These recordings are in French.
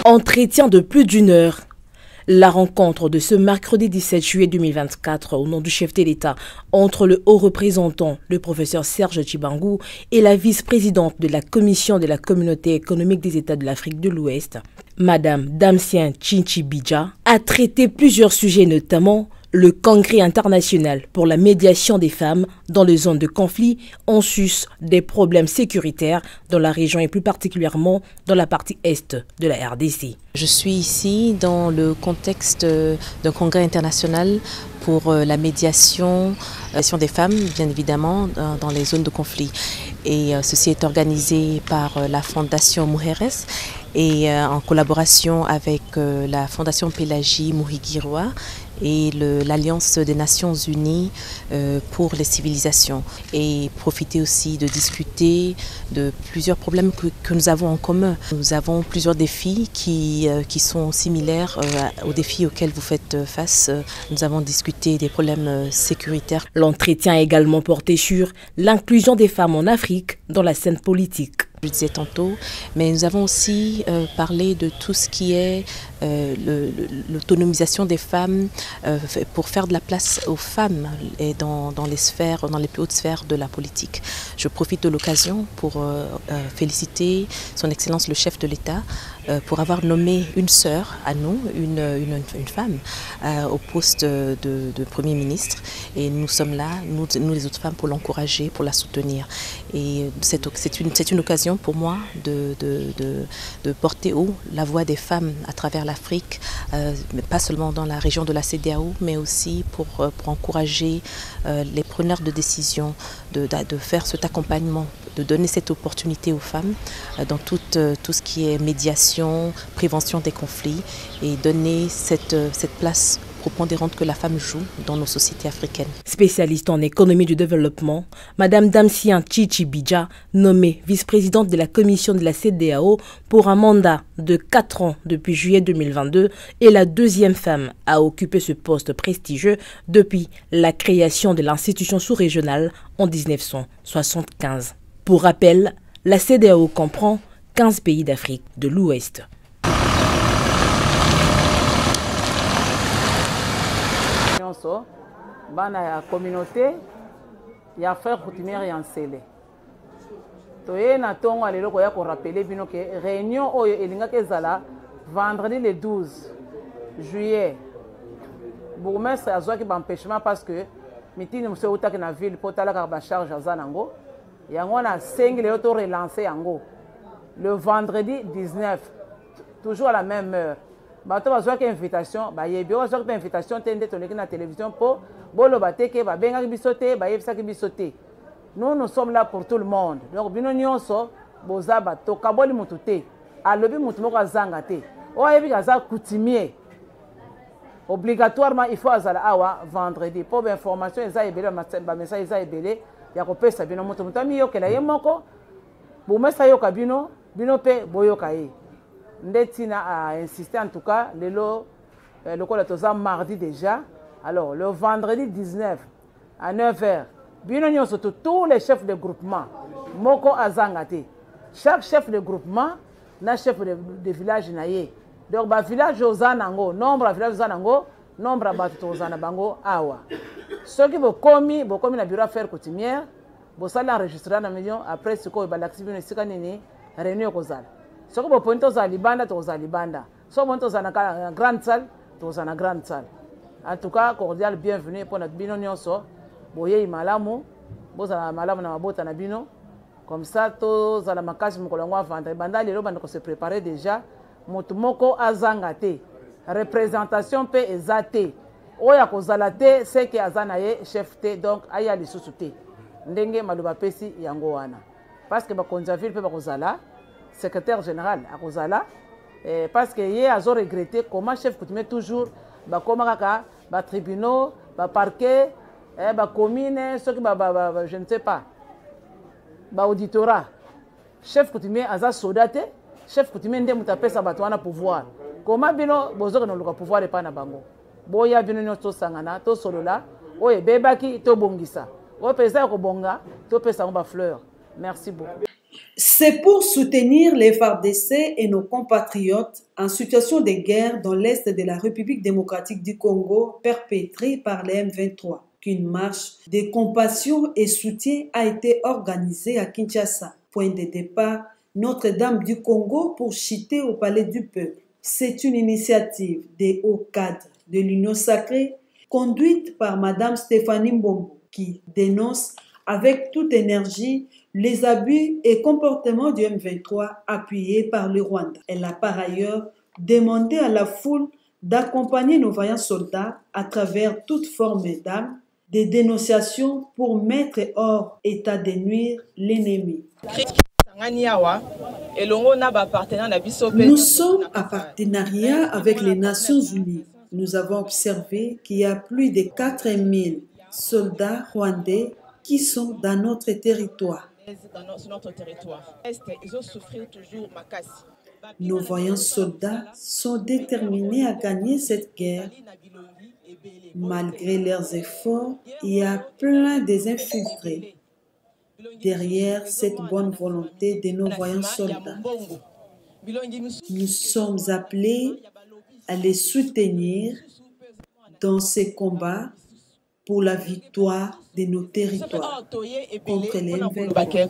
Entretien de plus d'une heure. La rencontre de ce mercredi 17 juillet 2024 au nom du chef de l'État entre le haut représentant, le professeur Serge Tshibangou, et la vice-présidente de la Commission de la Communauté économique des États de l'Afrique de l'Ouest, Madame Damsien Tchinchibidja, a traité plusieurs sujets, notamment le Congrès international pour la médiation des femmes dans les zones de conflit en sus des problèmes sécuritaires dans la région et plus particulièrement dans la partie est de la RDC. Je suis ici dans le contexte d'un congrès international pour la médiation des femmes, bien évidemment, dans les zones de conflit. Et ceci est organisé par la Fondation Mujeres et en collaboration avec la Fondation Pélagie Muhigirwa et l'Alliance des Nations Unies pour les civilisations, et profiter aussi de discuter de plusieurs problèmes que nous avons en commun. Nous avons plusieurs défis qui sont similaires aux défis auxquels vous faites face. Nous avons discuté des problèmes sécuritaires. L'entretien a également porté sur l'inclusion des femmes en Afrique dans la scène politique. Je disais tantôt, mais nous avons aussi parlé de tout ce qui est l'autonomisation des femmes pour faire de la place aux femmes et dans les plus hautes sphères de la politique. Je profite de l'occasion pour féliciter son Excellence le chef de l'État pour avoir nommé une sœur à nous, une femme, au poste de Premier ministre. Et nous sommes là, nous les autres femmes, pour l'encourager, pour la soutenir. Et c'est une occasion pour moi de porter haut la voix des femmes à travers l'Afrique, pas seulement dans la région de la CEDEAO, mais aussi pour encourager les preneurs de décision de faire cet accompagnement, de donner cette opportunité aux femmes dans tout ce qui est médiation, prévention des conflits, et donner cette place prépondérante que la femme joue dans nos sociétés africaines. Spécialiste en économie du développement, Madame Damsien Tchinchibidja, nommée vice-présidente de la commission de la CEDEAO pour un mandat de 4 ans depuis juillet 2022, est la deuxième femme à occuper ce poste prestigieux depuis la création de l'institution sous-régionale en 1975. Pour rappel, la CEDEAO comprend 15 pays d'Afrique de l'Ouest. Bana ya communauté ya frère coutumière ya nsele toye na tongo lelo ko ya ko rappeler bino ke réunion oyo elingaka ezala vendredi le 12 juillet. Bourgmestre azwaki ba empêchement parce que mitini mse utaki na ville po talaka ba charge azanango yango na sengi lelo to relancer yango le vendredi 19 toujours à la même heure. Bato bazwaki invitation bayebi bazwaki invitation te nde toleki na télévision po boloba te ke babengaki biso te bayebisaki biso te. Nous sommes là pour tout le monde. Donc bino nyonso boza bato kaboli mutu te alobi mutu moko azanga te oyebi kaza coutumier obligatoirement il faut azala awa vendredi po information eza ebele ba message eza ebele ya kopesa bino mutu mutami yokela ye moko bomesa yoka bino pe boyoka ye. Ndetina a insisté en tout cas, le collecteur mardi déjà. Alors, le vendredi 19 à 9h, bien surtout tous les chefs de groupement, Moko Azangate. Chaque chef de groupement, na chef de village naye. Donc, ba village Ozanango, nombre de villages Ozanango, nombre de batu Ozanabango, awa. Ceux qui vont commis na bureau affaires coutumières, vont s'aller enregistrer dans million après ce qu'on va l'activer une réunion Kozal. Si vous avez un libanda, vous avez libanda. Si vous avez une grande salle, vous avez une grande salle. En tout cas, cordial bienvenue pour notre bino nyonso. Boye malamu, vous avez malamu na mabota na bino. Comme ça, tous à la makasi mukolangwa vendre. Banda lelo banda ko se préparer déjà. Motu moko azangate. Représentation pe ezate. Oya ko zalate, c'est que azanaye chef te donc aya lisusu te. Ndenge maluba pesi yango wana. Parce que ba konzaville pe ba kozala secrétaire général à Rosala, parce que hier ils ont regretté comment chef coutumier toujours comment ba tribunaux, ba parquet, ba commune, ce qui je ne sais pas, ba auditorat. Chef coutumier aza sodaté, chef coutumier ndé mutapé sa batouana pouvoir. Comment bino bozo que nous le pouvoir et pas na bango. Boya bino nyoto sangana, to solola, oye bebaki to bongisa. O pesa ko bonga, to pesa ba fleur. Merci beaucoup. C'est pour soutenir les FARDC et nos compatriotes en situation de guerre dans l'est de la République démocratique du Congo perpétrée par les M23 qu'une marche de compassion et soutien a été organisée à Kinshasa. Point de départ, Notre-Dame du Congo pour chiter au Palais du Peuple. C'est une initiative des hauts cadres de l'Union sacrée conduite par Madame Stéphanie Mbombo qui dénonce avec toute énergie les abus et comportements du M23 appuyés par le Rwanda. Elle a par ailleurs demandé à la foule d'accompagner nos vaillants soldats à travers toute forme d'armes, des dénonciations pour mettre hors état de nuire l'ennemi. Nous sommes en partenariat avec les Nations Unies. Nous avons observé qu'il y a plus de 4000 soldats rwandais qui sont dans notre territoire. Nos vaillants soldats sont déterminés à gagner cette guerre. Malgré leurs efforts, il y a plein des infiltrés derrière cette bonne volonté de nos vaillants soldats. Nous sommes appelés à les soutenir dans ces combats pour la victoire de nos territoires contre les M23.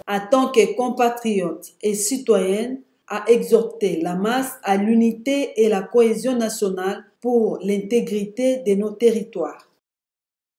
En tant que compatriotes et citoyennes, à exhorter la masse à l'unité et la cohésion nationale pour l'intégrité de nos territoires.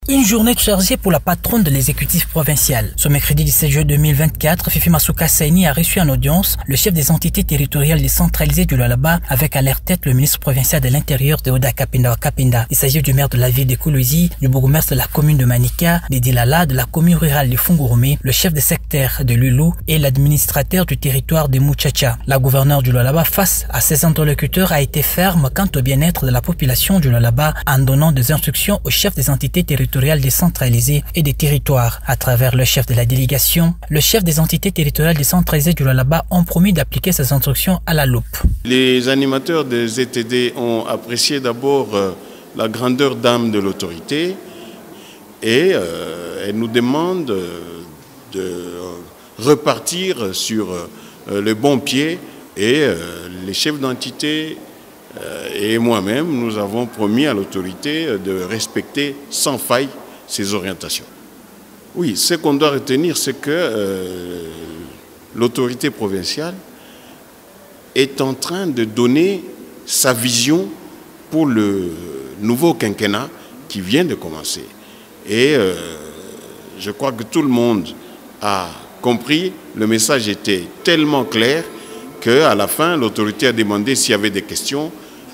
Une journée chargée pour la patronne de l'exécutif provincial. Ce mercredi 17 juillet 2024, Fifi Masuka Saini a reçu en audience le chef des entités territoriales décentralisées du Lualaba avec à leur tête le ministre provincial de l'Intérieur de Oda Kapinda. Il s'agit du maire de la ville de Koulouzi, du bourgmestre de la commune de Manika, de Dilala, de la commune rurale de Fungurume, le chef de secteur de Lulu et l'administrateur du territoire de Muchacha. La gouverneure du Lualaba face à ses interlocuteurs a été ferme quant au bien-être de la population du Lualaba en donnant des instructions aux chefs des entités territoriales décentralisées et des territoires. À travers le chef de la délégation, le chef des entités territoriales décentralisées du Lualaba ont promis d'appliquer ces instructions à la loupe. Les animateurs des ZTD ont apprécié d'abord la grandeur d'âme de l'autorité et elles nous demandent de repartir sur le bon pied et les chefs d'entité et moi-même, nous avons promis à l'autorité de respecter sans faille ses orientations. Oui, ce qu'on doit retenir, c'est que l'autorité provinciale est en train de donner sa vision pour le nouveau quinquennat qui vient de commencer. Et je crois que tout le monde a compris, le message était tellement clair qu'à la fin, l'autorité a demandé s'il y avait des questions.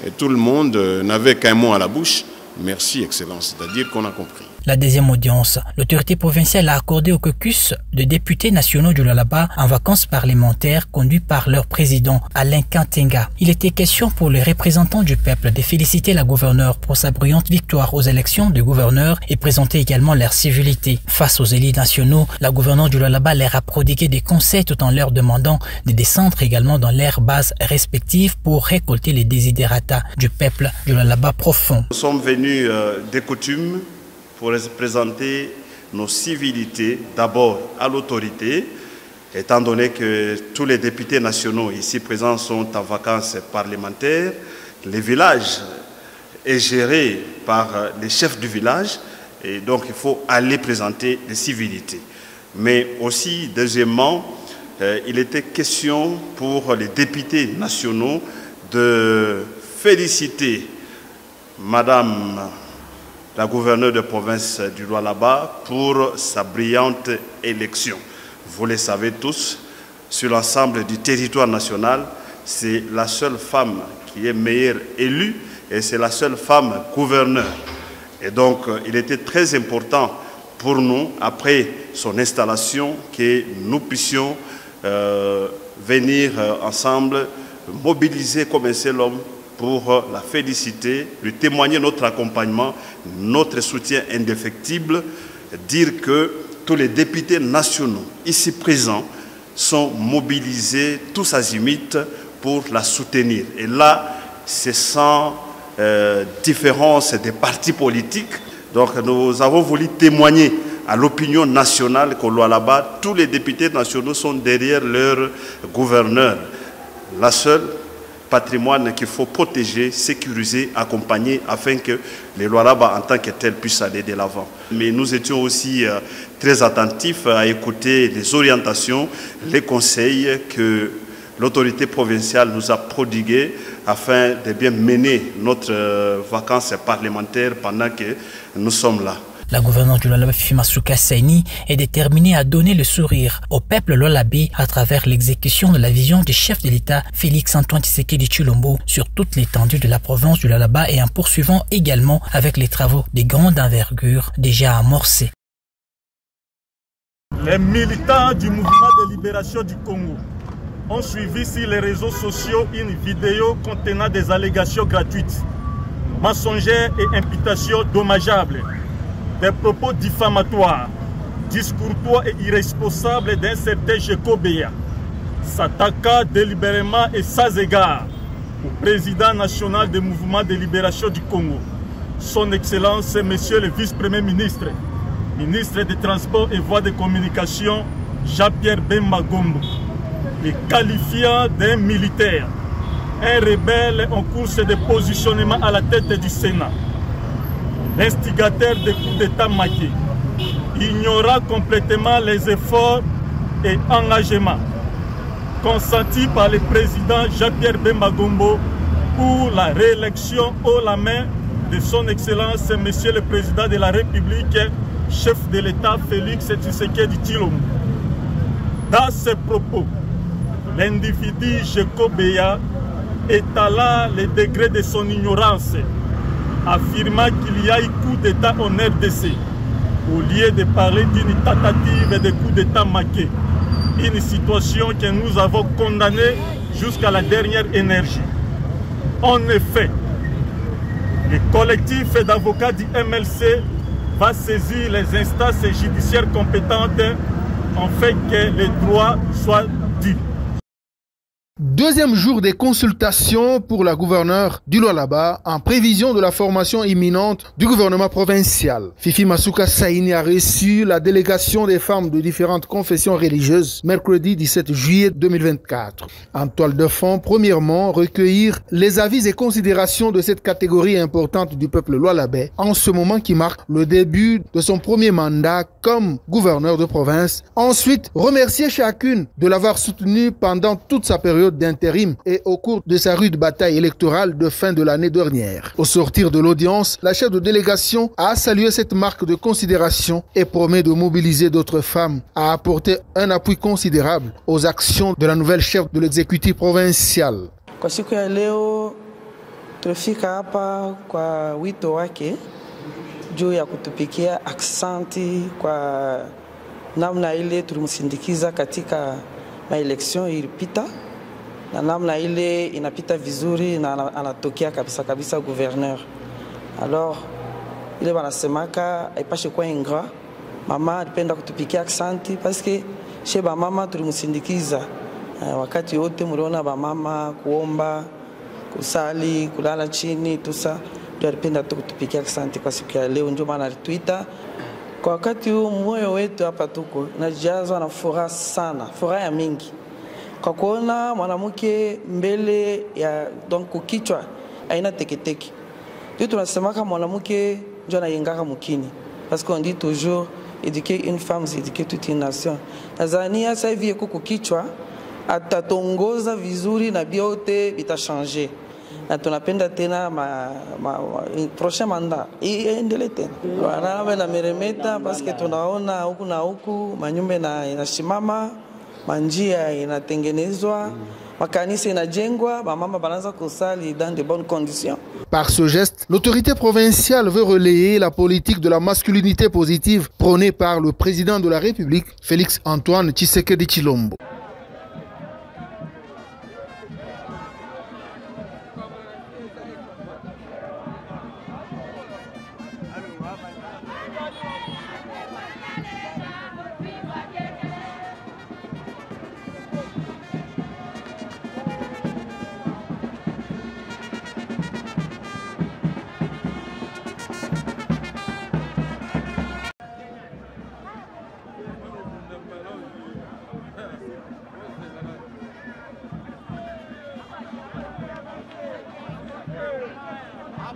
Et tout le monde n'avait qu'un mot à la bouche. Merci, Excellence. C'est-à-dire qu'on a compris. La deuxième audience, l'autorité provinciale a accordé au caucus de députés nationaux du Lualaba en vacances parlementaires conduits par leur président Alain Kantenga. Il était question pour les représentants du peuple de féliciter la gouverneure pour sa brillante victoire aux élections de gouverneur et présenter également leur civilité. Face aux élus nationaux, la gouverneure du Lualaba leur a prodigué des conseils tout en leur demandant de descendre également dans leurs bases respectives pour récolter les désidératas du peuple du Lualaba profond. Nous sommes venus des coutumes pour présenter nos civilités d'abord à l'autorité, étant donné que tous les députés nationaux ici présents sont en vacances parlementaires. Le village est géré par les chefs du village et donc il faut aller présenter les civilités. Mais aussi, deuxièmement, il était question pour les députés nationaux de féliciter Madame la gouverneure de province du Lualaba pour sa brillante élection. Vous le savez tous, sur l'ensemble du territoire national, c'est la seule femme qui est meilleure élue et c'est la seule femme gouverneure. Et donc, il était très important pour nous, après son installation, que nous puissions venir ensemble, mobiliser comme un seul homme pour la féliciter, lui témoigner notre accompagnement, notre soutien indéfectible, dire que tous les députés nationaux ici présents sont mobilisés tous azimuts pour la soutenir. Et là, c'est sans différence des partis politiques. Donc nous avons voulu témoigner à l'opinion nationale qu'au Lualaba, tous les députés nationaux sont derrière leur gouverneur. La seule patrimoine qu'il faut protéger, sécuriser, accompagner afin que les Lualaba en tant que tels puissent aller de l'avant. Mais nous étions aussi très attentifs à écouter les orientations, les conseils que l'autorité provinciale nous a prodigués afin de bien mener notre vacances parlementaires pendant que nous sommes là. La gouverneure du Lualaba, Fifi Masuka Saini, est déterminée à donner le sourire au peuple lualabé à travers l'exécution de la vision du chef de l'État, Félix Antoine Tshisekedi Tshilombo, sur toute l'étendue de la province du Lualaba et en poursuivant également avec les travaux de grande envergure déjà amorcés. Les militants du mouvement de libération du Congo ont suivi sur les réseaux sociaux une vidéo contenant des allégations gratuites, mensongères et imputations dommageables, des propos diffamatoires, discourtois et irresponsables d'un certain Jeko Beya, s'attaquant délibérément et sans égard au président national du mouvement de libération du Congo, son Excellence, Monsieur le Vice-Premier ministre, ministre des Transports et Voies de Communication, Jean-Pierre Bemba Gombo, les qualifiant d'un militaire, un rebelle en course de positionnement à la tête du Sénat, l'instigateur des coups d'État maqués, ignora complètement les efforts et engagements consentis par le président Jean-Pierre Bemba Gombo pour la réélection haut la main de son Excellence, Monsieur le Président de la République, chef de l'État Félix Tshisekedi Tshilombo. Dans ses propos, l'individu Jeko Beya étala les degrés de son ignorance, affirmant qu'il y a eu coup d'État en RDC, au lieu de parler d'une tentative de coup d'État maqué, une situation que nous avons condamnée jusqu'à la dernière énergie. En effet, le collectif d'avocats du MLC va saisir les instances judiciaires compétentes afin que les droits soient dus. Deuxième jour des consultations pour la gouverneure du Lualaba en prévision de la formation imminente du gouvernement provincial. Fifi Masuka Saini a reçu la délégation des femmes de différentes confessions religieuses mercredi 17 juillet 2024. En toile de fond, premièrement, recueillir les avis et considérations de cette catégorie importante du peuple lualabais en ce moment qui marque le début de son premier mandat comme gouverneur de province. Ensuite, remercier chacune de l'avoir soutenu pendant toute sa période d'intérim et au cours de sa rude bataille électorale de fin de l'année dernière. Au sortir de l'audience, la chef de délégation a salué cette marque de considération et promet de mobiliser d'autres femmes à apporter un appui considérable aux actions de la nouvelle chef de l'exécutif provincial. Kwa siku ya leo tulifika hapa kwa wito wake juu ya kutupikia aksanti kwa namna ile tulimsindikiza katika maeleksyon ilipita na namna ile inapita vizuri na anatokea kabisa gouverneur. Alors ile wanasemaka haipashe kuwa ingrat. Mama alipenda kutupikia aksanti parce que chez ba mama tulimsindikiza wakati wote, mliona ba mama kuomba, kusali, kulala chini tusa, ndio alipenda kutupikia aksanti kwa siku ya leo, ndio maana alituita. Kwa wakati huu moyo wetu hapa tuko najazwa na furaha sana, furaha ya mingi kwa kuona mwanamke mbele ya donc kichwa aina teketeke. Ndio tunasema kama mwanamke ndio anayengaka mkini, parce qu'on dit toujours éduquer une femme c'est éduquer toute une nation. Tanzania sasa hivi yuko kichwa atatongoza vizuri na biote bitachange, na tunapenda tena prochain mandat iendelee tena. Wanawe na meremeta parce que tunaona huku na huku manyumba na inashimama, manjia inatengenezwa, makanisa inajengwa, mama banaanza kusali dans de bonnes conditions. Par ce geste, l'autorité provinciale veut relayer la politique de la masculinité positive prônée par le président de la République, Félix Antoine Tshisekedi Tshilombo.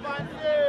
Avancez.